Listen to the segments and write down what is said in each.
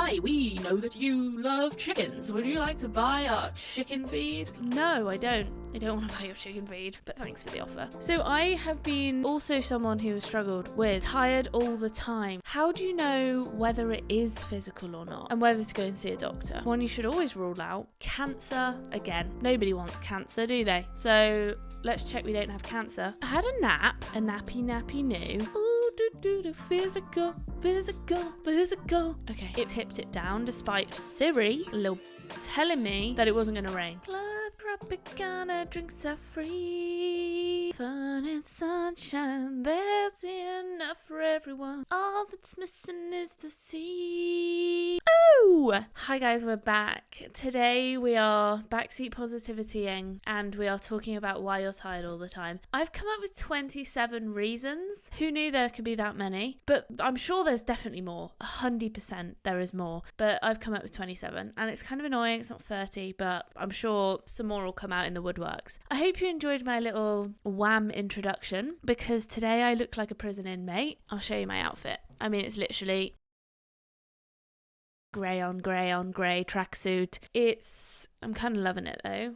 Hi, we know that you love chickens. Would you like to buy our chicken feed? No, I don't. I don't want to buy your chicken feed, but thanks for the offer. So I have been also someone who has struggled with tired all the time. How do you know whether it is physical or not, and whether to go and see a doctor? One you should always rule out: cancer. Again, nobody wants cancer, do they? So let's check we don't have cancer. I had a nap, a nappy new. Physical. Okay, it tipped it down despite Siri, a little telling me that it wasn't going to rain. Club Tropicana, drinks are free. Fun and sunshine, there's enough for everyone. All that's missing is the sea. Oh! Hi guys, we're back. Today we are backseat positivitying and we are talking about why you're tired all the time. I've come up with 27 reasons. Who knew there could be that many? But I'm sure there's definitely more. 100% there is more. But I've come up with 27 and it's kind of annoying. It's not 30, but I'm sure some more will come out in the woodworks. I hope you enjoyed my little wham introduction because today I look like a prison inmate. I'll show you my outfit. I mean, it's literally grey on grey tracksuit. I'm kind of loving it though.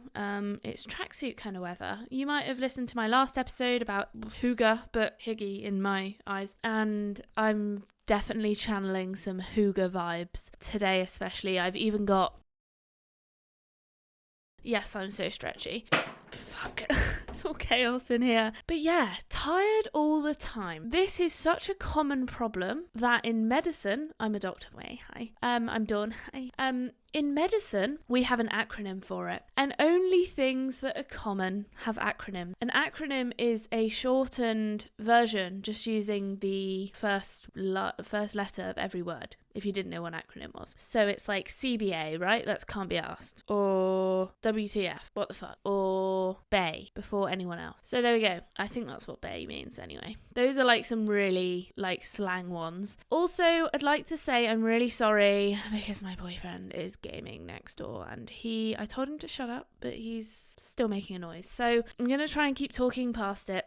It's tracksuit kind of weather. You might have listened to my last episode about hygge, but higgy in my eyes, and I'm definitely channeling some hygge vibes today, especially. I've even got... Yes, I'm so stretchy. Fuck. It's all chaos in here. But yeah, tired all the time. This is such a common problem that in medicine, I'm a doctor. Wait, hi. I'm Dawn. Hi. In medicine, we have an acronym for it, and only things that are common have acronym. An acronym is a shortened version, just using the first letter of every word, if you didn't know what an acronym was. So it's like CBA, right? That's can't be asked. Or WTF, what the fuck? Or BAE, before anyone else. So there we go. I think that's what BAE means anyway. Those are like some really like slang ones. Also, I'd like to say I'm really sorry because my boyfriend is gaming next door and I told him to shut up, but he's still making a noise. So I'm going to try and keep talking past it.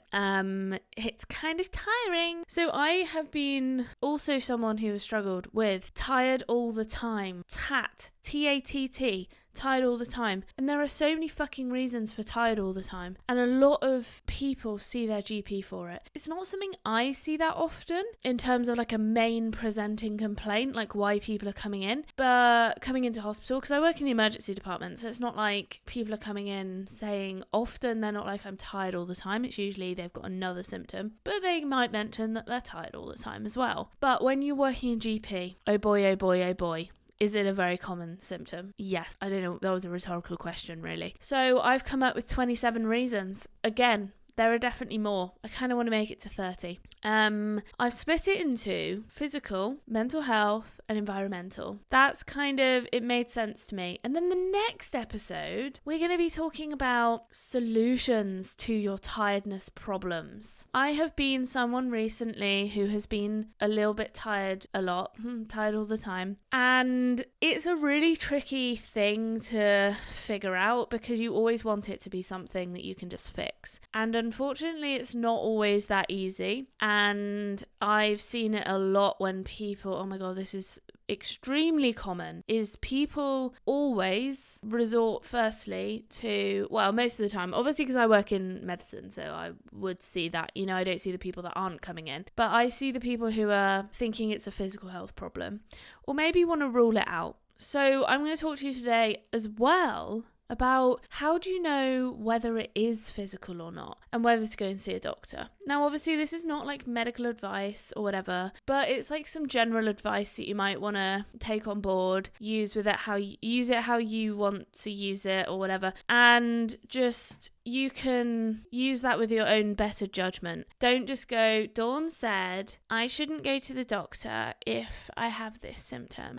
It's kind of tiring. So I have been also someone who has struggled with tired all the time. TATT. Tired all the time. And there are so many fucking reasons for tired all the time. And a lot of people see their GP for it. It's not something I see that often in terms of like a main presenting complaint, like why people are coming in. But coming into hospital, because I work in the emergency department, so it's not like people are coming in saying often, they're not like I'm tired all the time. It's usually they've got another symptom, but they might mention that they're tired all the time as well. But when you're working in GP, oh boy, is it a very common symptom? Yes. I don't know. That was a rhetorical question, really. So I've come up with 27 reasons. Again, there are definitely more. I kind of want to make it to 30. I've split it into physical, mental health, and environmental. That's kind of, it made sense to me. And then the next episode, we're going to be talking about solutions to your tiredness problems. I have been someone recently who has been a little bit tired a lot, tired all the time. And it's a really tricky thing to figure out because you always want it to be something that you can just fix. And unfortunately, it's not always that easy. And I've seen it a lot when people, oh my God, this is extremely common, is people always resort firstly to, well, most of the time, obviously because I work in medicine, so I would see that, I don't see the people that aren't coming in, but I see the people who are thinking it's a physical health problem, or maybe want to rule it out. So I'm going to talk to you today as well about how do you know whether it is physical or not and whether to go and see a doctor. Now, obviously, this is not like medical advice or whatever, but it's like some general advice that you might want to take on board, use it how you want to use it or whatever, and just you can use that with your own better judgment. Don't just go, Dawn said I shouldn't go to the doctor if I have this symptom.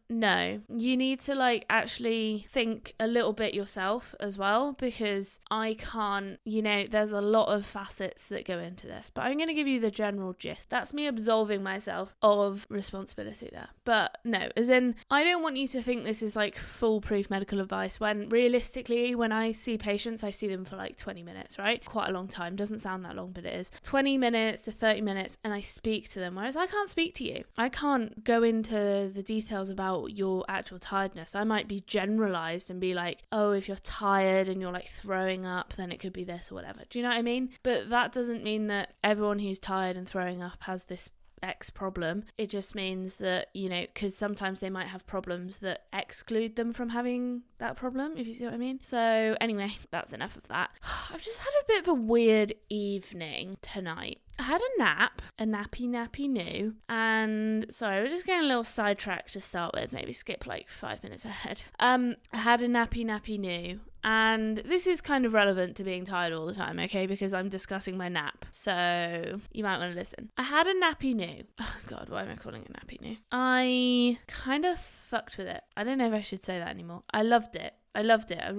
No, you need to like actually think a little little bit yourself as well, because I can't, there's a lot of facets that go into this, but I'm going to give you the general gist. That's me absolving myself of responsibility there. But no, as in, I don't want you to think this is like foolproof medical advice, when realistically, when I see patients, I see them for like 20 minutes, right? Quite a long time. Doesn't sound that long, but it is. 20 minutes to 30 minutes, and I speak to them, whereas I can't speak to you. I can't go into the details about your actual tiredness. I might be generalized and be like, oh, if you're tired and you're like throwing up, then it could be this or whatever. Do you know what I mean? But that doesn't mean that everyone who's tired and throwing up has this X problem. It just means that, because sometimes they might have problems that exclude them from having that problem, if you see what I mean. So anyway, that's enough of that. I've just had a bit of a weird evening tonight. I had a nap, a nappy new, and sorry, we're just getting a little sidetracked to start with, maybe skip like 5 minutes ahead. I had a nappy new, and this is kind of relevant to being tired all the time, okay, because I'm discussing my nap, so you might want to listen. I had a nappy new. Oh god, why am I calling it nappy new? I kind of fucked with it. I don't know if I should say that anymore. I loved it. I loved it. I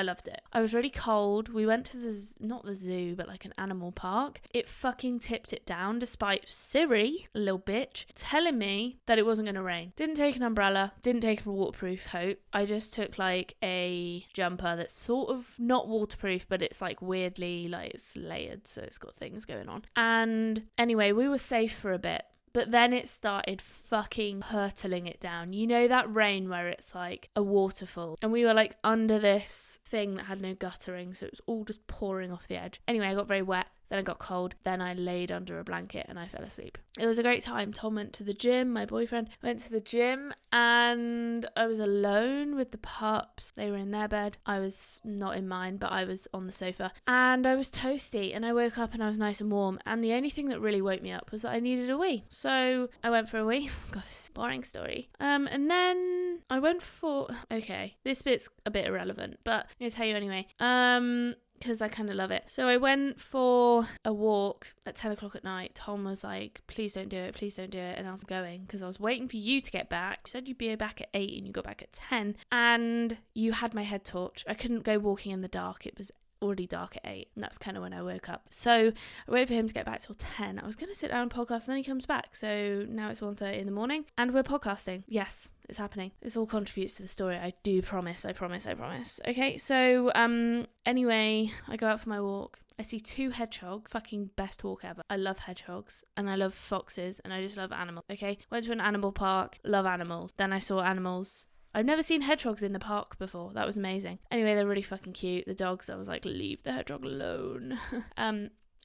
loved it. I was really cold. We went to not the zoo, but like an animal park. It fucking tipped it down despite Siri, a little bitch, telling me that it wasn't going to rain. Didn't take an umbrella, didn't take a waterproof coat. I just took like a jumper that's sort of not waterproof, but it's like weirdly, like it's layered, so it's got things going on. And anyway, we were safe for a bit. But then it started fucking hurtling it down. You know that rain where it's like a waterfall? And we were like under this thing that had no guttering, so it was all just pouring off the edge. Anyway, I got very wet. Then I got cold. Then I laid under a blanket and I fell asleep. It was a great time. Tom went to the gym. My boyfriend went to the gym, and I was alone with the pups. They were in their bed. I was not in mine, but I was on the sofa, and I was toasty, and I woke up and I was nice and warm. And the only thing that really woke me up was that I needed a wee. So I went for a wee. God, this is a boring story. And then I went for, okay, this bit's a bit irrelevant, but I'm going to tell you anyway. Because I kind of love it. So I went for a walk at 10 o'clock at night. Tom was like, please don't do it, and I was going because I was waiting for you to get back. You said you'd be back at 8 and you got back at 10, and you had my head torch. I couldn't go walking in the dark. It was already dark at 8, and that's kind of when I woke up. So I waited for him to get back till 10. I was going to sit down and podcast, and then he comes back. So now it's 1:30 in the morning and we're podcasting. Yes, it's happening. This all contributes to the story. I do promise. I promise. Okay, so anyway, I go out for my walk. I see 2 hedgehogs. Fucking best walk ever. I love hedgehogs and I love foxes and I just love animals. Okay, went to an animal park. Love animals. Then I saw animals. I've never seen hedgehogs in the park before. That was amazing. Anyway, they're really fucking cute. The dogs, I was like, leave the hedgehog alone.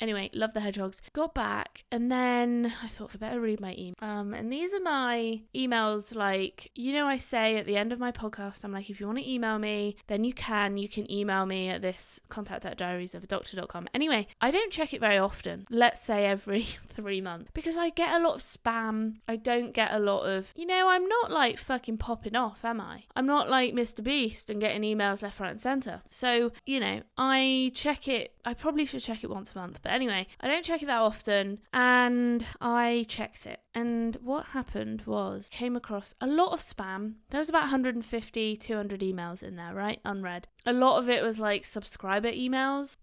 Anyway, love the hedgehogs. Got back, and then I thought I better read my email. And these are my emails, like, I say at the end of my podcast, I'm like, if you want to email me, then you can email me at this contact@diariesofadoctor.com. Anyway, I don't check it very often. Let's say every 3 months, because I get a lot of spam. I don't get a lot of, I'm not like fucking popping off, am I? I'm not like Mr. Beast and getting emails left, right and centre. So, I check it. I probably should check it once a month, but anyway, I don't check it that often, and I checked it. And what happened was, came across a lot of spam. There was about 150, 200 emails in there, right? Unread. A lot of it was like subscriber emails,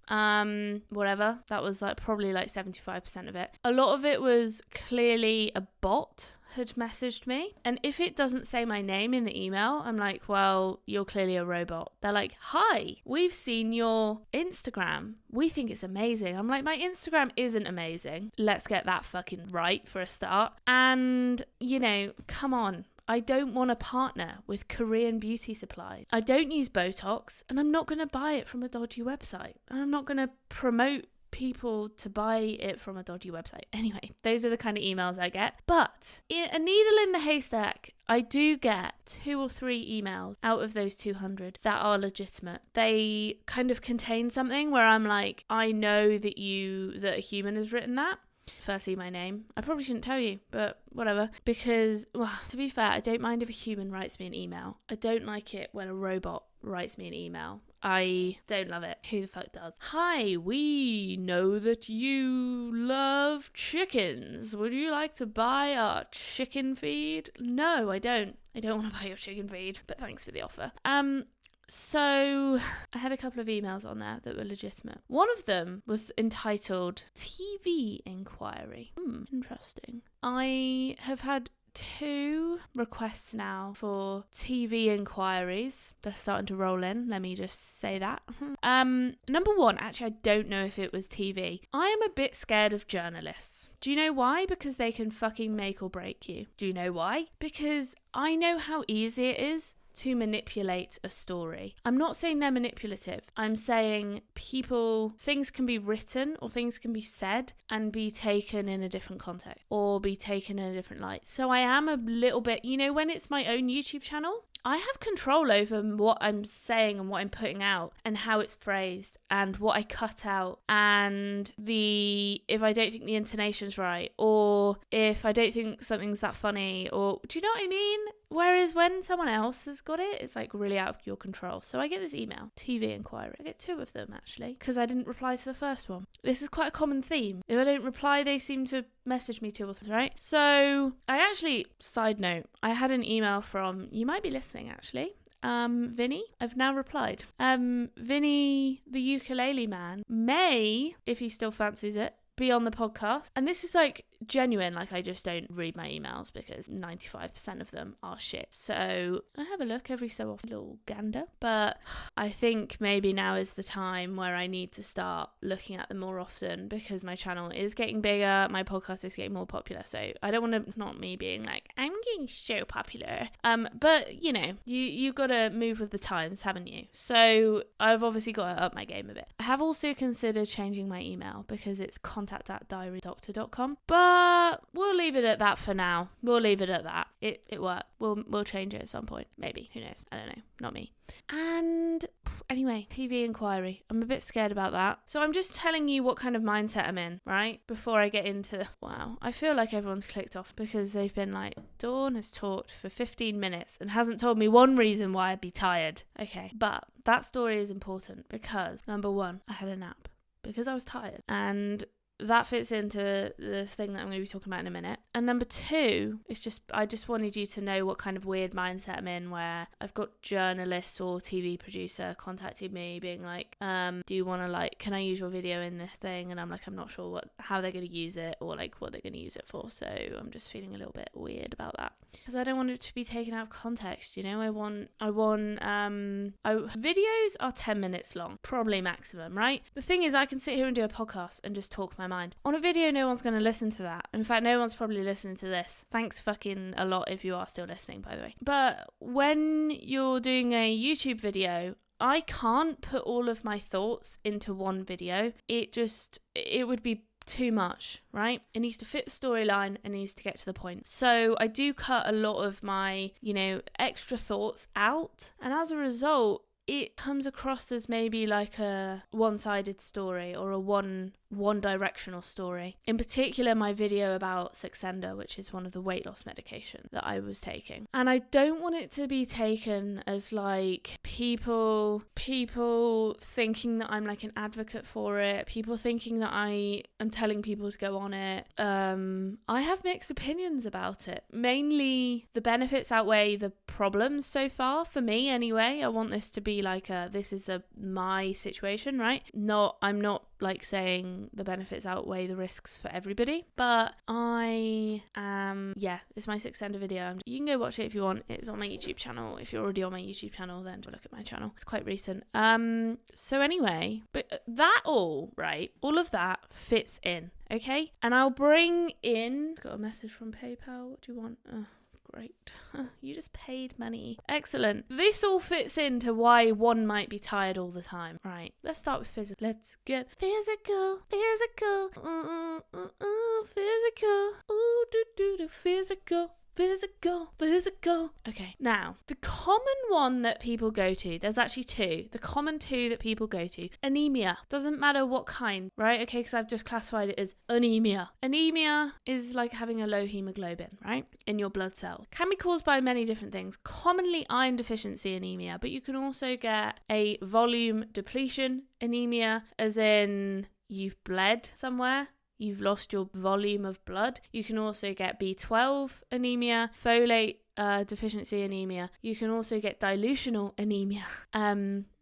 whatever. That was like probably like 75% of it. A lot of it was clearly a bot had messaged me, and if it doesn't say my name in the email, I'm like, well, you're clearly a robot. They're like, hi, we've seen your Instagram, we think it's amazing. I'm like, my Instagram isn't amazing. Let's get that fucking right for a start. And come on, I don't want to partner with Korean beauty supply. I don't use Botox, and I'm not going to buy it from a dodgy website. I'm not going to promote people to buy it from a dodgy website. Anyway, those are the kind of emails I get. But a needle in the haystack, I do get 2 or 3 emails out of those 200 that are legitimate. They kind of contain something where I'm like, I know that a human has written that. Firstly, my name. I probably shouldn't tell you, but whatever. Because, well, to be fair, I don't mind if a human writes me an email. I don't like it when a robot writes me an email. I don't love it. Who the fuck does? Hi, we know that you love chickens. Would you like to buy our chicken feed? No, I don't. I don't want to buy your chicken feed, but thanks for the offer. So I had a couple of emails on there that were legitimate. One of them was entitled TV Inquiry. Interesting. I have had 2 requests now for TV inquiries. They're starting to roll in, let me just say that. Number 1, actually I don't know if it was TV. I am a bit scared of journalists. Do you know why? Because they can fucking make or break you. Do you know why? Because I know how easy it is to manipulate a story. I'm not saying they're manipulative. I'm saying things can be written or things can be said and be taken in a different context or be taken in a different light. So I am a little bit, when it's my own YouTube channel, I have control over what I'm saying and what I'm putting out and how it's phrased and what I cut out and if I don't think the intonation's right or if I don't think something's that funny or do you know what I mean? Whereas when someone else has got it, it's like really out of your control. So I get this email, TV inquiry. I get 2 of them actually because I didn't reply to the first one. This is quite a common theme. If I don't reply, they seem to message me 2 or 3, right? So I actually, side note, I had an email from, you might be listening actually, Vinny. I've now replied. Vinny, the ukulele man, may, if he still fancies it, be on the podcast. And this is like genuine, like I just don't read my emails because 95% of them are shit. So I have a look every so often, little gander. But I think maybe now is the time where I need to start looking at them more often because my channel is getting bigger, my podcast is getting more popular. So I don't want to, it's not me being like, I'm getting so popular. But you've got to move with the times, haven't you? So I've obviously got to up my game a bit. I have also considered changing my email because it's contact@diarydoctor.com. But we'll leave it at that for now. We'll leave it at that. It worked. We'll change it at some point. Maybe. Who knows? I don't know. Not me. And anyway, TV inquiry. I'm a bit scared about that. So I'm just telling you what kind of mindset I'm in, right? Before I get into... Wow. I feel like everyone's clicked off because they've been like, Dawn has talked for 15 minutes and hasn't told me one reason why I'd be tired. Okay. But that story is important because, number 1, I had a nap because I was tired. And that fits into the thing that I'm going to be talking about in a minute. And number 2, I just wanted you to know what kind of weird mindset I'm in where I've got journalists or TV producer contacting me being like, do you want to can I use your video in this thing? And I'm like, I'm not sure how they're going to use it or like what they're going to use it for. So I'm just feeling a little bit weird about that because I don't want it to be taken out of context. Videos are 10 minutes long, probably maximum, right? The thing is I can sit here and do a podcast and just talk my mind. On a video, no one's going to listen to that. In fact, no one's probably listening to this. Thanks fucking a lot if you are still listening, by the way. But when you're doing a YouTube video, I can't put all of my thoughts into one video. It would be too much, right? It needs to fit the storyline and needs to get to the point. So I do cut a lot of my, extra thoughts out. And as a result, it comes across as maybe like a one-sided story or a one-directional story. In particular, my video about Saxenda, which is one of the weight loss medication that I was taking. And I don't want it to be taken as like people thinking that I'm like an advocate for it, people thinking that I am telling people to go on it. I have mixed opinions about it. Mainly the benefits outweigh the problems so far, for me anyway. I want this to be like my situation, right? I'm not like saying the benefits outweigh the risks for everybody, but it's my Saxenda video. You can go watch it if you want. It's on my YouTube channel. If you're already on my YouTube channel, then look at my channel. It's quite recent. So anyway, but all of that fits in, okay? And I'll bring in, got a message from PayPal. What do you want? Great. You just paid money. Excellent. This all fits into why one might be tired all the time. Right. Let's start with physical. Let's get physical. Physical. Physical. Ooh, do, physical. Physical. Okay, now, the common one that people go to, there's actually 2. The common 2 that people go to, anemia. Doesn't matter what kind, right? Okay, because I've just classified it as anemia. Anemia is like having a low hemoglobin, right? In your blood cell. Can be caused by many different things. Commonly iron deficiency anemia, but you can also get a volume depletion anemia, as in you've bled somewhere. You've lost your volume of blood. You can also get B12 anemia, folate deficiency anemia. You can also get dilutional anemia,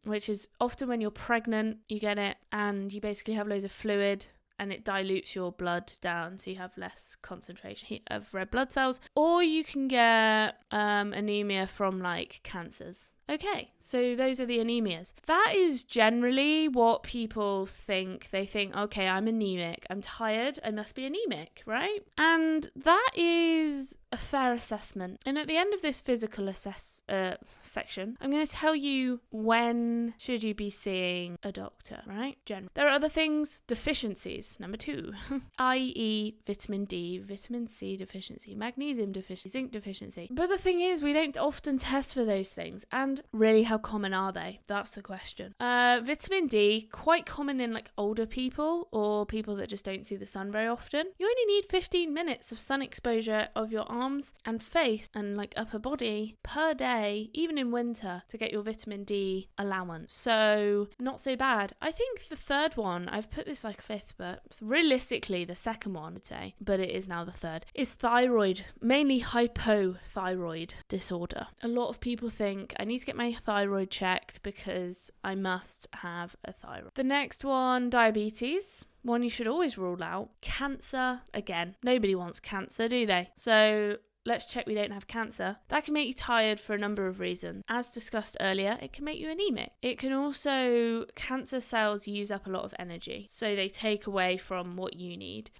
which is often when you're pregnant, you get it, and you basically have loads of fluid and it dilutes your blood down, so you have less concentration of red blood cells. Or you can get anemia from like cancers. Okay, so those are the anemias. That is generally what people think. They think, okay, I'm anemic, I'm tired, I must be anemic, right? And that is a fair assessment. And at the end of this physical section, I'm going to tell you when should you be seeing a doctor, right? There are other things, deficiencies, number 2, i.e. vitamin D, vitamin C deficiency, magnesium deficiency, zinc deficiency. But the thing is, we don't often test for those things. And really, how common are they? That's the question. Vitamin D, quite common in like older people or people that just don't see the sun very often. You only need 15 minutes of sun exposure of your arms and face and like upper body per day, even in winter, to get your vitamin D allowance. So not so bad. I think the third one, I've put this like 5th, but realistically the second one, I'd say, but it is now the 3rd, is thyroid, mainly hypothyroid disorder. A lot of people think I need to get my thyroid checked because I must have a thyroid. The next one, diabetes. One you should always rule out. Cancer. Again, nobody wants cancer, do they? So let's check we don't have cancer. That can make you tired for a number of reasons. As discussed earlier, it can make you anemic. It can also, cancer cells use up a lot of energy, so they take away from what you need.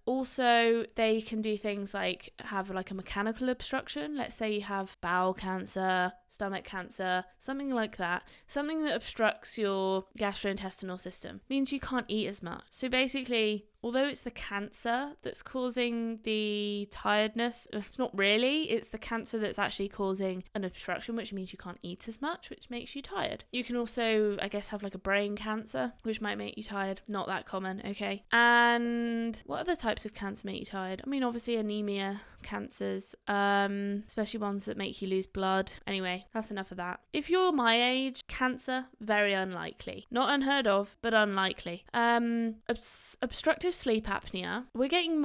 Also, they can do things like have like a mechanical obstruction. Let's say you have bowel cancer, stomach cancer, something like that. Something that obstructs your gastrointestinal system means you can't eat as much. So basically, although it's the cancer that's causing the tiredness, it's not really. It's the cancer that's actually causing an obstruction, which means you can't eat as much, which makes you tired. You can also, I guess, have like a brain cancer, which might make you tired. Not that common, okay? And what other types of cancer make you tired? I mean, obviously anemia cancers, especially ones that make you lose blood. Anyway, that's enough of that. If you're my age, cancer, very unlikely. Not unheard of, but unlikely. Obstructive sleep apnea, we're getting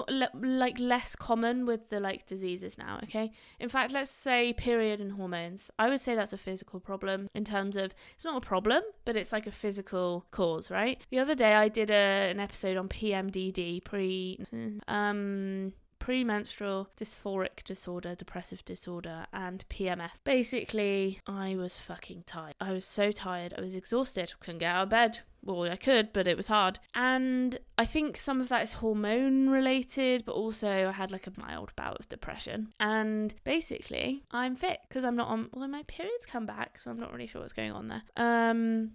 less common with the like diseases now, okay? In fact, let's say period and hormones. I would say that's a physical problem in terms of, it's not a problem, but it's like a physical cause, right? The other day I did an episode on PMDD, premenstrual dysphoric disorder, depressive disorder, and PMS. Basically, I was fucking tired. I was so tired. I was exhausted. Couldn't get out of bed. Well, I could, but it was hard. And I think some of that is hormone related, but also I had like a mild bout of depression. And basically, I'm fit because I'm not on, well, my periods come back, so I'm not really sure what's going on there.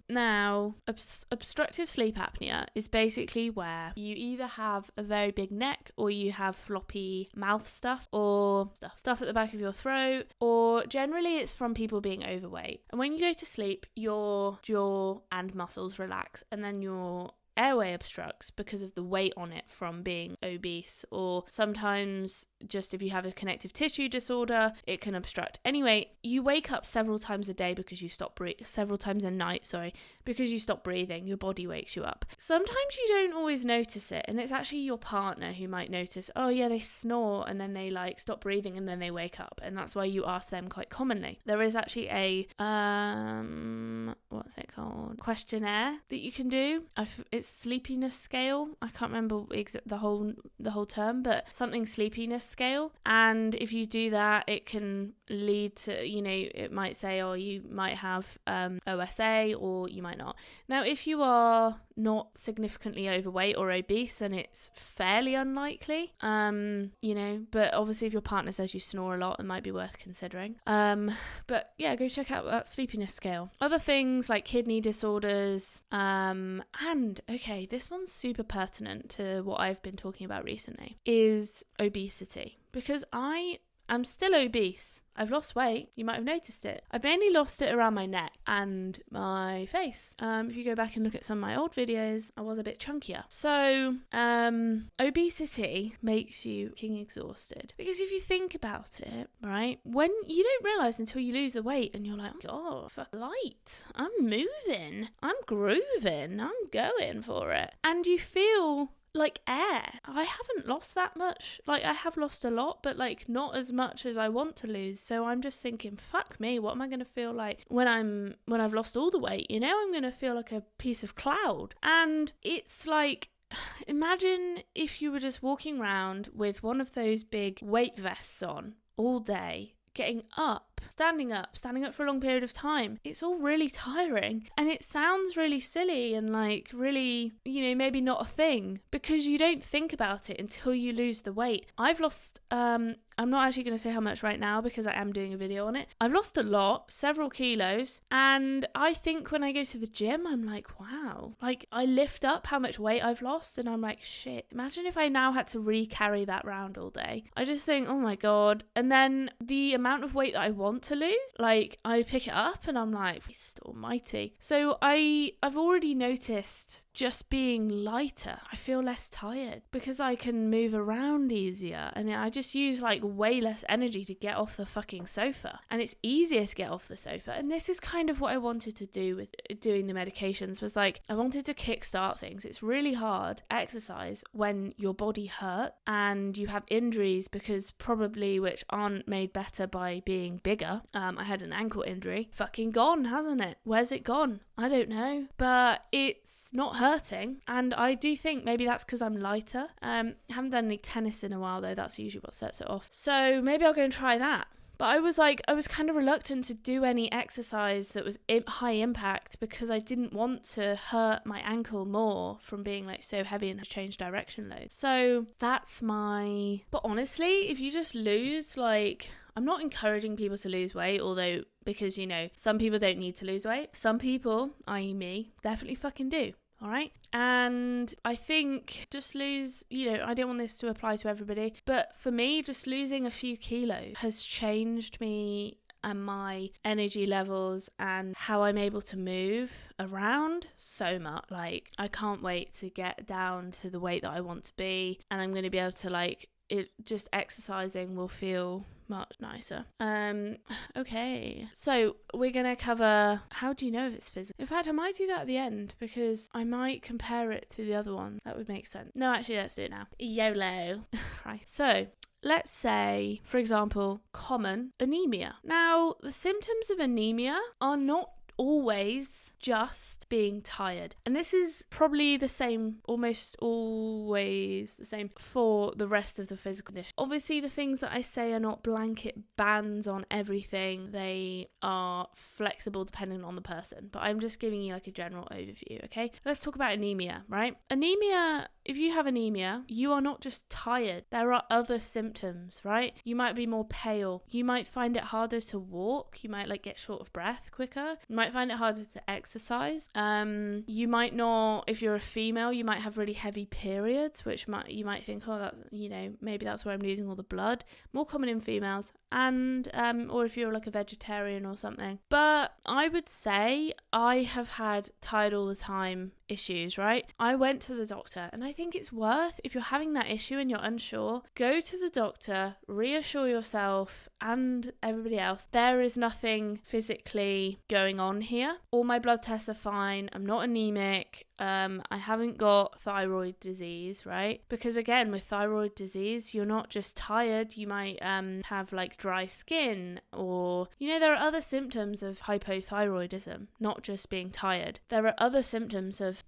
Now, obstructive sleep apnea is basically where you either have a very big neck or you have floppy mouth stuff or stuff at the back of your throat, or generally it's from people being overweight. And when you go to sleep, your jaw and muscles relax, and then your airway obstructs because of the weight on it from being obese, or sometimes just if you have a connective tissue disorder, it can obstruct. Anyway, you wake up several times a day because you stop several times a night, because you stop breathing. Your body wakes you up. Sometimes you don't always notice it, and it's actually your partner who might notice, oh yeah, they snore and then they like stop breathing and then they wake up, and that's why you ask them quite commonly. There is actually a what's it called, questionnaire that you can do. It's sleepiness scale. I can't remember the whole term, but something sleepiness scale. And if you do that, it can lead to, it might say, oh, you might have OSA or you might not. Now, if you are not significantly overweight or obese, then it's fairly unlikely, but obviously if your partner says you snore a lot, it might be worth considering. But yeah, go check out that sleepiness scale. Other things like kidney disorders, and okay, this one's super pertinent to what I've been talking about recently, is obesity. Because I'm still obese. I've lost weight. You might have noticed it. I've mainly lost it around my neck and my face. If you go back and look at some of my old videos, I was a bit chunkier. So, obesity makes you fucking exhausted. Because if you think about it, right, when you don't realise until you lose the weight and you're like, oh, God, fuck, light. I'm moving. I'm grooving. I'm going for it. And you feel like air. I haven't lost that much. Like, I have lost a lot, but like not as much as I want to lose. So I'm just thinking, fuck me, what am I going to feel like when I've lost all the weight? You know, I'm going to feel like a piece of cloud. And it's like, imagine if you were just walking around with one of those big weight vests on all day, getting up, standing up for a long period of time. It's all really tiring, and it sounds really silly and like really, you know, maybe not a thing, because you don't think about it until you lose the weight. I've lost I'm not actually going to say how much right now because I am doing a video on it. I've lost a lot, several kilos, and I think when I go to the gym, I'm like, wow. Like, I lift up how much weight I've lost, and I'm like, shit, imagine if I now had to re-carry that round all day. I just think, oh my God. And then the amount of weight that I want to lose, like, I pick it up and I'm like, Christ almighty. So I've already noticed just being lighter, I feel less tired because I can move around easier, and I just use like way less energy to get off the fucking sofa, and it's easier to get off the sofa. And this is kind of what I wanted to do with doing the medications, was like, I wanted to kickstart things. It's really hard exercise when your body hurt and you have injuries, because probably which aren't made better by being bigger. I had an ankle injury, fucking gone, hasn't it? Where's it gone? I don't know, but it's not hurting, and I do think maybe that's because I'm lighter. Haven't done any tennis in a while though, that's usually what sets it off, so maybe I'll go and try that. But I was kind of reluctant to do any exercise that was high impact because I didn't want to hurt my ankle more from being like so heavy and change direction loads. So that's my... But honestly, if you just lose, like... I'm not encouraging people to lose weight, although, because, you know, some people don't need to lose weight. Some people, i.e. me, definitely fucking do. All right. And I think just lose, you know, I don't want this to apply to everybody, but for me, just losing a few kilos has changed me and my energy levels and how I'm able to move around so much. Like, I can't wait to get down to the weight that I want to be, and I'm going to be able to, like, it just exercising will feel much nicer. Okay, so we're gonna cover how do you know if it's physical. In fact, I might do that at the end because I might compare it to the other one. That would make sense. No, actually, let's do it now. YOLO. Right, so let's say, for example, common anemia. Now, the symptoms of anemia are not always just being tired, and this is probably the same, almost always the same for the rest of the physical condition. Obviously, the things that I say are not blanket bans on everything. They are flexible depending on the person, but I'm just giving you like a general overview. Okay, let's talk about anemia. Right, anemia, if you have anemia, you are not just tired. There are other symptoms, right? You might be more pale, you might find it harder to walk, you might like get short of breath quicker, you might find it harder to exercise. You might not, if you're a female, you might have really heavy periods, which you might think, oh, that, you know, maybe that's where I'm losing all the blood. More common in females, and or if you're like a vegetarian or something. But I would say I have had tired all the time issues, right? I went to the doctor, and I think it's worth, if you're having that issue and you're unsure, go to the doctor, reassure yourself and everybody else there is nothing physically going on here. All my blood tests are fine. I'm not anemic. I haven't got thyroid disease, right? Because again, with thyroid disease, you're not just tired. You might have like dry skin, or, you know, there are other symptoms of hypothyroidism, not just being tired. There are other symptoms of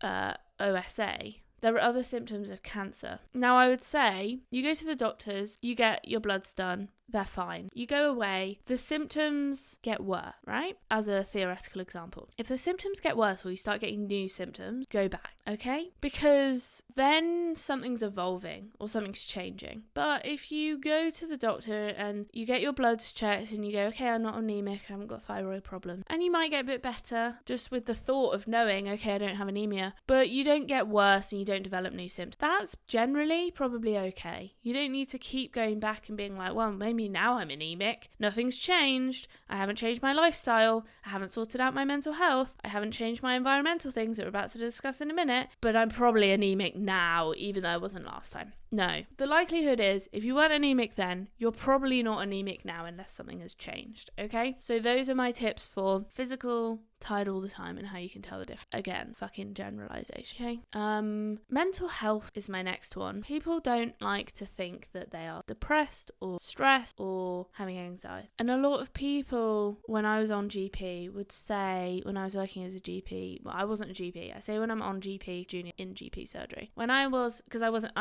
OSA. There are other symptoms of cancer. Now, I would say you go to the doctors, you get your bloods done, they're fine. You go away, the symptoms get worse, right? As a theoretical example. If the symptoms get worse or you start getting new symptoms, go back, okay? Because then something's evolving or something's changing. But if you go to the doctor and you get your bloods checked and you go, okay, I'm not anemic, I haven't got a thyroid problem, and you might get a bit better just with the thought of knowing, okay, I don't have anemia, but you don't get worse and you don't develop new symptoms. That's generally probably okay. You don't need to keep going back and being like, well, maybe now I'm anemic. Nothing's changed. I haven't changed my lifestyle. I haven't sorted out my mental health. I haven't changed my environmental things that we're about to discuss in a minute, but I'm probably anemic now, even though I wasn't last time. No. The likelihood is, if you weren't anemic then, you're probably not anemic now unless something has changed, okay? So those are my tips for physical, tired all the time, and how you can tell the difference. Again, fucking generalization, okay? Mental health is my next one. People don't like to think that they are depressed or stressed or having anxiety. And a lot of people, when I was on GP, would say, when I was working as a GP, well, I wasn't a GP. I say when I'm on GP, junior in GP surgery. When I was, because I wasn't,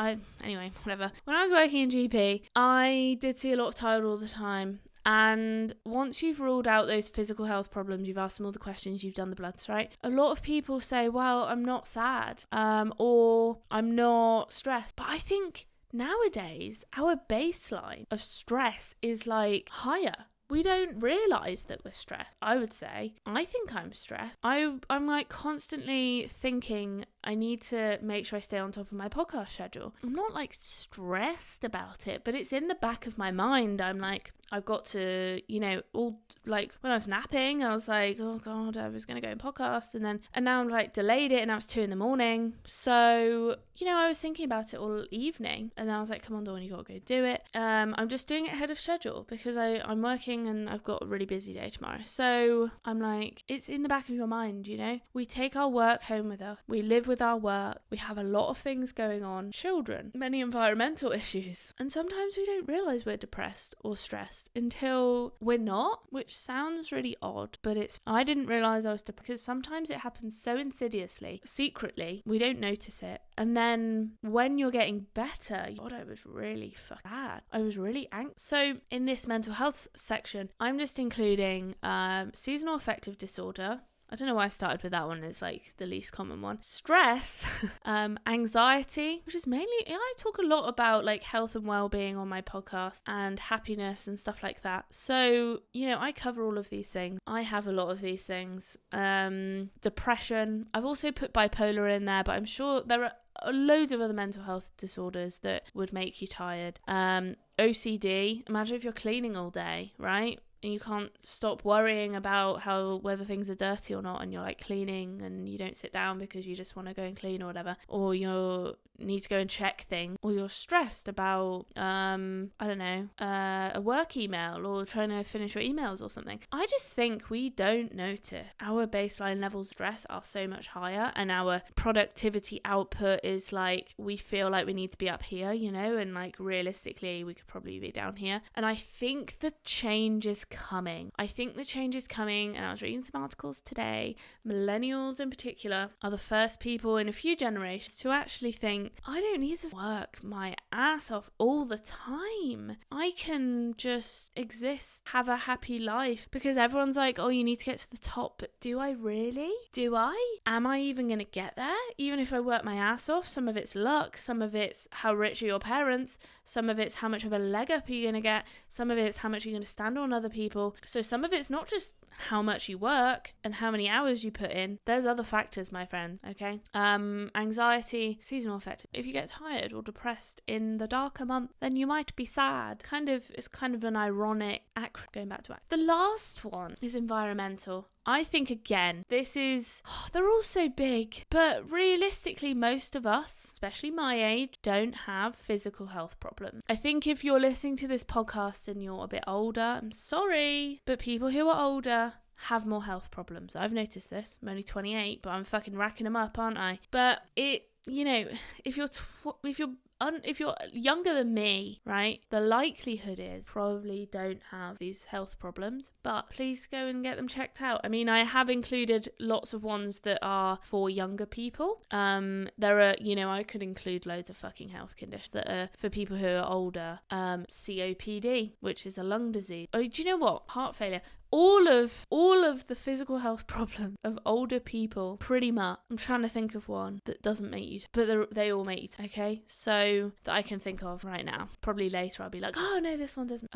anyway, whatever. When I was working in GP, I did see a lot of tired all the time. And once you've ruled out those physical health problems, you've asked them all the questions, you've done the bloods, right? A lot of people say, well, I'm not sad, or I'm not stressed. But I think nowadays, our baseline of stress is like higher. We don't realise that we're stressed, I would say. I think I'm stressed. I'm like constantly thinking I need to make sure I stay on top of my podcast schedule. I'm not like stressed about it, but it's in the back of my mind. I'm like, I've got to, all like when I was napping, I was like, oh God, I was going to go in podcast. And now I'm like delayed it and now it's 2 a.m. So, I was thinking about it all evening and I was like, come on, Dawn, you got to go do it. I'm just doing it ahead of schedule because I'm working and I've got a really busy day tomorrow. So I'm like, it's in the back of your mind, we take our work home with us. We live with our work. We have a lot of things going on. Children, many environmental issues. And sometimes we don't realize we're depressed or stressed until we're not, which sounds really odd, but I didn't realize I was depressed because sometimes it happens so insidiously, secretly, we don't notice it. And then when you're getting better, God, I was really fucking bad. I was really angry. So in this mental health section, I'm just including seasonal affective disorder. I don't know why I started with that one. It's like the least common one. Stress, anxiety, which is mainly, I talk a lot about like health and well-being on my podcast and happiness and stuff like that. So, I cover all of these things. I have a lot of these things. Depression. I've also put bipolar in there, but I'm sure there are loads of other mental health disorders that would make you tired. OCD. Imagine if you're cleaning all day, right? And you can't stop worrying about whether things are dirty or not, and you're like cleaning and you don't sit down because you just want to go and clean or whatever, or you need to go and check things, or you're stressed about a work email or trying to finish your emails or something. I just think we don't notice our baseline levels of stress are so much higher, and our productivity output is like, we feel like we need to be up here, and like realistically we could probably be down here. And I think the change is coming. And I was reading some articles today. Millennials in particular are the first people in a few generations to actually think, I don't need to work my ass off all the time. I can just exist, have a happy life, because everyone's like, oh, you need to get to the top. But do I really? Am I even going to get there? Even if I work my ass off, some of it's luck, some of it's how rich are your parents, some of it's how much of a leg up are you going to get, some of it's how much you're going to stand on other people. So some of it's not just how much you work and how many hours you put in. There's other factors, my friends, okay? Anxiety, seasonal affective. If you get tired or depressed in the darker month, then you might be sad. It's kind of an ironic acronym, going back to it. The last one is environmental. I think, again, they're all so big, but realistically, most of us, especially my age, don't have physical health problems. I think if you're listening to this podcast and you're a bit older, I'm sorry, but people who are older have more health problems. I've noticed this. I'm only 28, but I'm fucking racking them up, aren't I? But if you're younger than me, right, the likelihood is probably don't have these health problems, but please go and get them checked out. I mean, I have included lots of ones that are for younger people. There are, I could include loads of fucking health conditions that are for people who are older. COPD, which is a lung disease. Oh, do you know what? Heart failure. All of the physical health problems of older people, pretty much. I'm trying to think of one that doesn't make you, but they all make you, okay? So that I can think of right now. Probably later I'll be like, oh no, this one doesn't.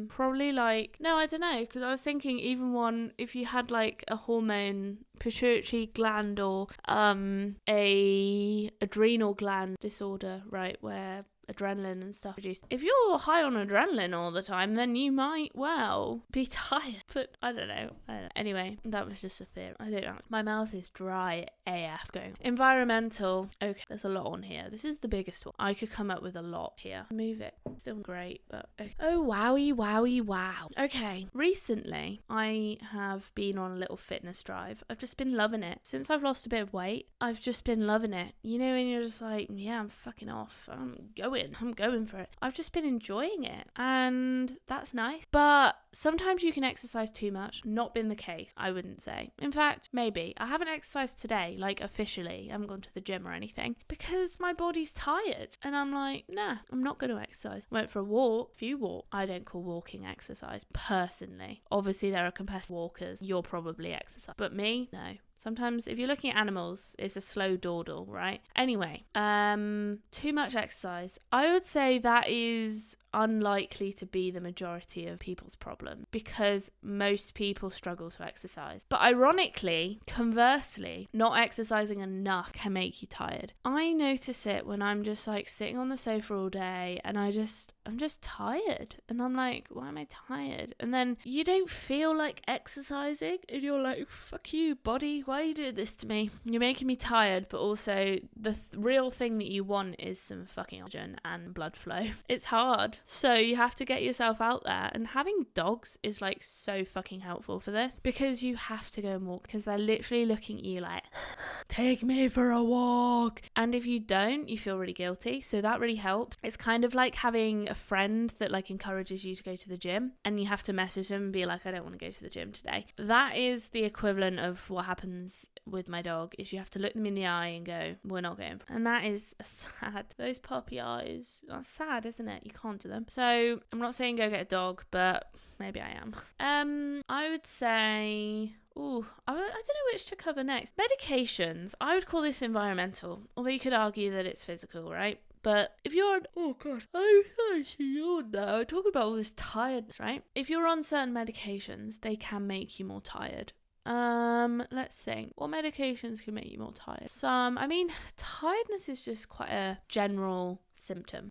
Probably like, no, I don't know, because I was thinking even one, if you had like a hormone pituitary gland or a adrenal gland disorder, right, where adrenaline and stuff produced. If you're high on adrenaline all the time, then you might, well, be tired. But I don't know. Anyway, that was just a theory. I don't know. My mouth is dry AF. What's going on? Environmental. Okay, there's a lot on here. This is the biggest one. I could come up with a lot here. Move it. Still great, but okay. Oh, wowie, wowie, wow. Okay, recently I have been on a little fitness drive. I've just been loving it. Since I've lost a bit of weight, I've just been loving it. You know, when you're just like, yeah, I'm fucking off. I'm going for it. I've just been enjoying it, and that's nice. But sometimes you can exercise too much. Not been the case, I wouldn't say. In fact, maybe. I haven't exercised today, like officially. I haven't gone to the gym or anything because my body's tired. And I'm like, nah, I'm not going to exercise. Went for a walk. I don't call walking exercise personally. Obviously, there are competitive walkers. You're probably exercising. But me, no. Sometimes if you're looking at animals, it's a slow dawdle, right? Anyway, too much exercise. I would say that is unlikely to be the majority of people's problem because most people struggle to exercise. But ironically, conversely, not exercising enough can make you tired. I notice it when I'm just like sitting on the sofa all day and I'm just tired. And I'm like, why am I tired? And then you don't feel like exercising and you're like, fuck you, body, why are you doing this to me? You're making me tired, but also the real thing that you want is some fucking oxygen and blood flow. It's hard. So you have to get yourself out there, and having dogs is like so fucking helpful for this because you have to go and walk because they're literally looking at you like, take me for a walk. And if you don't, you feel really guilty. So that really helps. It's kind of like having a friend that like encourages you to go to the gym and you have to message them and be like, I don't want to go to the gym today. That is the equivalent of what happens with my dog is you have to look them in the eye and go, we're not going. And that is sad. Those puppy eyes, that's sad, isn't it? You can't do them. So I'm not saying go get a dog, but maybe I am. I would say, I don't know which to cover next. Medications, I would call this environmental, although you could argue that it's physical, right? But if you're on, oh god, I'm actually on now. I'm talking about all this tiredness, right? If you're on certain medications, they can make you more tired. Let's think. What medications can make you more tired? Tiredness is just quite a general symptom.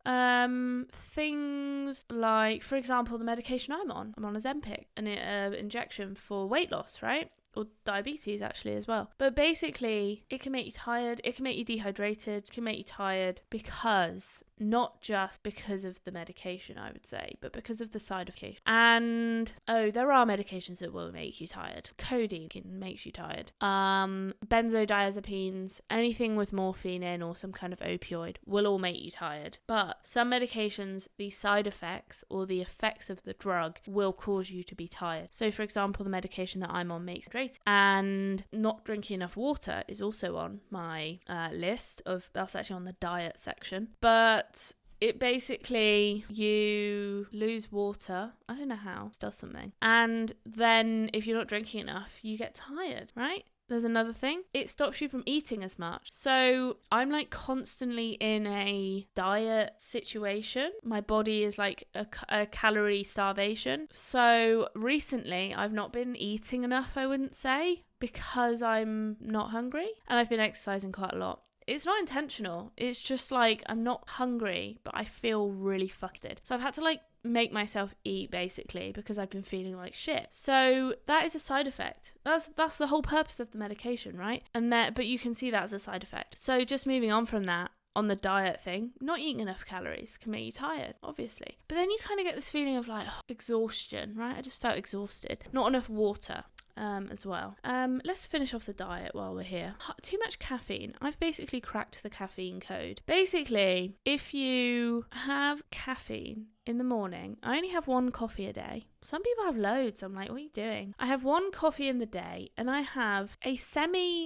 Things like, for example, the medication I'm on Ozempic, an injection for weight loss, right? Or diabetes actually as well. But basically, it can make you tired, it can make you dehydrated, it can make you tired because, not just because of the medication, I would say, but because of the side effects. And, there are medications that will make you tired. Codeine makes you tired. Benzodiazepines, anything with morphine in or some kind of opioid will all make you tired. But some medications, the side effects or the effects of the drug will cause you to be tired. So, for example, the medication that I'm on makes me and not drinking enough water is also on my list of, that's actually on the diet section, but it basically, you lose water, I don't know how, it does something, and then if you're not drinking enough you get tired, right? There's another thing. It stops you from eating as much. So I'm like constantly in a diet situation. My body is like a calorie starvation. So recently I've not been eating enough, I wouldn't say, because I'm not hungry. And I've been exercising quite a lot. It's not intentional. It's just like I'm not hungry, but I feel really fucked. So I've had to like make myself eat basically because I've been feeling like shit. So that is a side effect. That's the whole purpose of the medication, right? But you can see that as a side effect. So just moving on from that, on the diet thing, not eating enough calories can make you tired, obviously. But then you kind of get this feeling of like exhaustion, right? I just felt exhausted. Not enough water. As well. Let's finish off the diet while we're here. Too much caffeine. I've basically cracked the caffeine code. Basically, if you have caffeine in the morning, I only have one coffee a day. Some people have loads. I'm like, what are you doing? I have one coffee in the day and I have a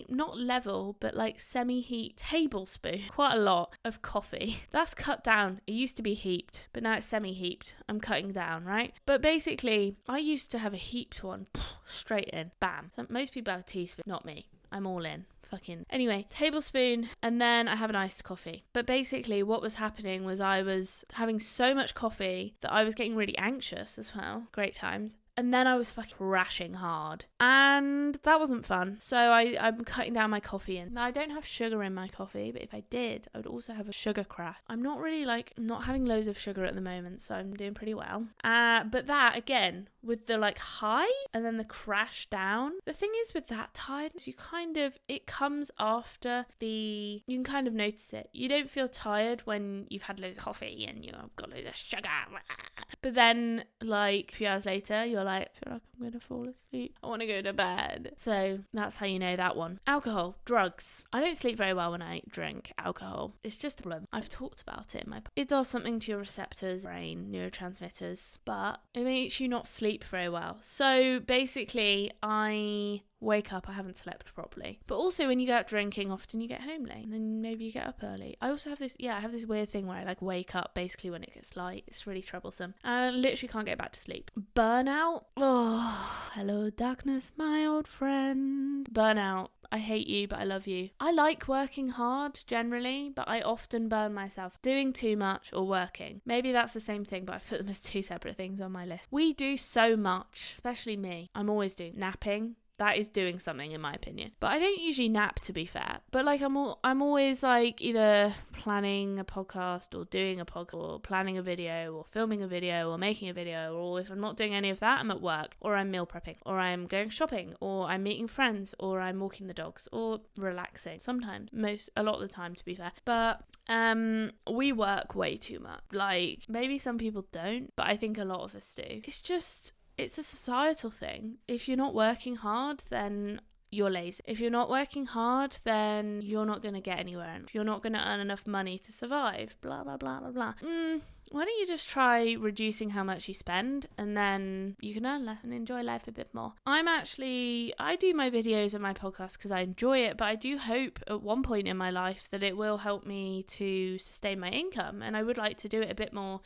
not level, but like semi-heat tablespoon, quite a lot of coffee. That's cut down. It used to be heaped, but now it's semi-heaped. I'm cutting down, right? But basically, I used to have a heaped one, straight in, bam. So most people have a teaspoon, not me. I'm all in. fucking... Anyway, tablespoon, and then I have an iced coffee. But basically what was happening was I was having so much coffee that I was getting really anxious as well. Great times. And then I was fucking crashing hard. And that wasn't fun. So I'm cutting down my coffee. And now I don't have sugar in my coffee, but if I did, I would also have a sugar crash. I'm not really not having loads of sugar at the moment, so I'm doing pretty well. But that, again, with the high and then the crash down. The thing is with that tiredness, it comes after you can kind of notice it. You don't feel tired when you've had loads of coffee and you've got loads of sugar. But then a few hours later, you're like, I feel like I'm going to fall asleep. I want to go to bed. So that's how you know that one. Alcohol, drugs. I don't sleep very well when I drink alcohol. It's just a problem. I've talked about it. It does something to your receptors, brain, neurotransmitters, but it makes you not sleep very well. So basically, I wake up, I haven't slept properly. But also when you go out drinking, often you get home late and then maybe you get up early. I also have this weird thing where I wake up basically when it gets light. It's really troublesome. And I literally can't get back to sleep. Burnout. Oh, hello darkness, my old friend. Burnout. I hate you, but I love you. I like working hard generally, but I often burn myself doing too much or working. Maybe that's the same thing, but I put them as two separate things on my list. We do so much, especially me. I'm always doing napping. That is doing something in my opinion. But I don't usually nap, to be fair. But I'm always either planning a podcast or doing a podcast or planning a video or filming a video or making a video, or if I'm not doing any of that, I'm at work or I'm meal prepping or I'm going shopping or I'm meeting friends or I'm walking the dogs or relaxing. Sometimes, a lot of the time, to be fair. But we work way too much. Maybe some people don't, but I think a lot of us do. It's a societal thing. If you're not working hard, then you're lazy. If you're not working hard, then you're not going to get anywhere. If you're not going to earn enough money to survive, blah, blah, blah, blah, blah. Why don't you just try reducing how much you spend and then you can earn less and enjoy life a bit more? I do my videos and my podcast because I enjoy it, but I do hope at one point in my life that it will help me to sustain my income, and I would like to do it a bit more,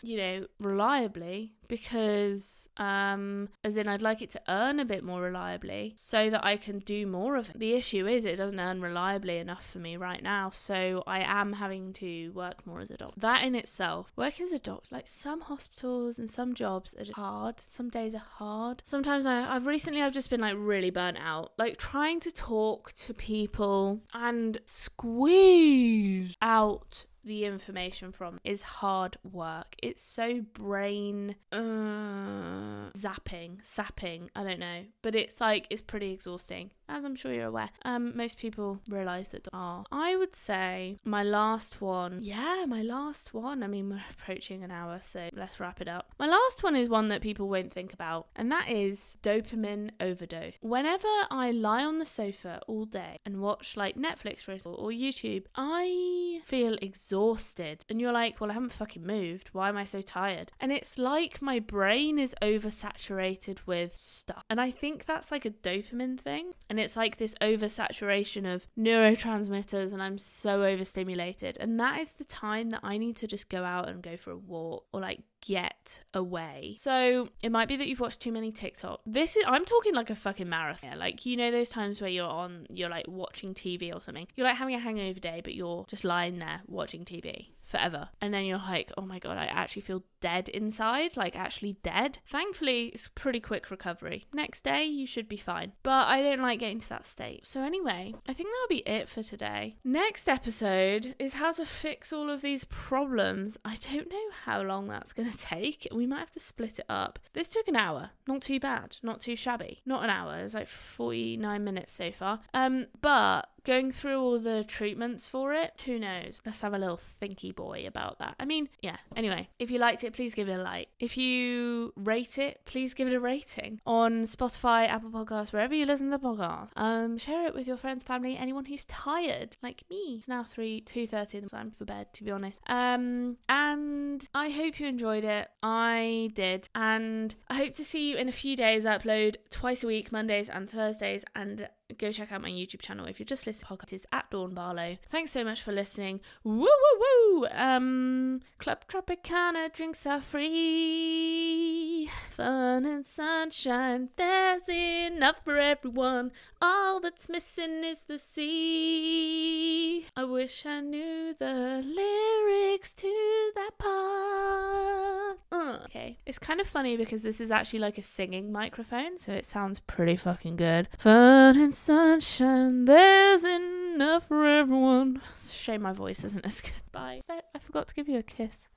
reliably, because I'd like it to earn a bit more reliably so that I can do more of it. The issue is it doesn't earn reliably enough for me right now, so I am having to work more as a doctor. That in itself, working as a doctor, some hospitals and some jobs are just hard. Some days are hard. Sometimes I've just been really burnt out, trying to talk to people and squeeze out the information from is hard work. It's so brain sapping, I don't know, but it's pretty exhausting, as I'm sure you're aware. Most people realize that I would say my last one, I mean, we're approaching an hour, so let's wrap it up. My last one is one that people won't think about, and that is dopamine overdose. Whenever I lie on the sofa all day and watch Netflix, for example, or YouTube, I feel exhausted, and you're like, well, I haven't fucking moved, why am I so tired? And it's my brain is oversaturated with stuff, and I think that's a dopamine thing, and it's this oversaturation of neurotransmitters, and I'm so overstimulated, and that is the time that I need to just go out and go for a walk or get away. So it might be that you've watched too many TikTok. I'm talking a fucking marathon. Those times where you're watching TV or something. You're having a hangover day, but you're just lying there watching TV forever. And then you're oh my God, I actually feel dead inside, actually dead. Thankfully, it's pretty quick recovery. Next day, you should be fine. But I don't like getting to that state. So anyway, I think that'll be it for today. Next episode is how to fix all of these problems. I don't know how long that's going to take. We might have to split it up. This took an hour. Not too bad. Not too shabby. Not an hour. It's 49 minutes so far. But going through all the treatments for it, who knows? Let's have a little thinky boy about that. I mean, yeah. Anyway, if you liked it, please give it a like. If you rate it, please give it a rating on Spotify, Apple Podcasts, wherever you listen to podcasts. Share it with your friends, family, anyone who's tired, like me. It's now 2:30 and it's time for bed, to be honest. And I hope you enjoyed it. I did. And I hope to see you in a few days. I upload twice a week, Mondays and Thursdays, and go check out my YouTube channel. If you're just listening to podcasts, it's at Dawn Barlow. Thanks so much for listening. Woo woo woo! Club Tropicana drinks are free. Fun and sunshine, there's enough for everyone. All that's missing is the sea. I wish I knew the lyrics to that part. Okay, it's kind of funny because this is actually like a singing microphone, so it sounds pretty fucking good. Fun and sunshine, there's enough for everyone. Shame my voice isn't as good. Bye. I forgot to give you a kiss.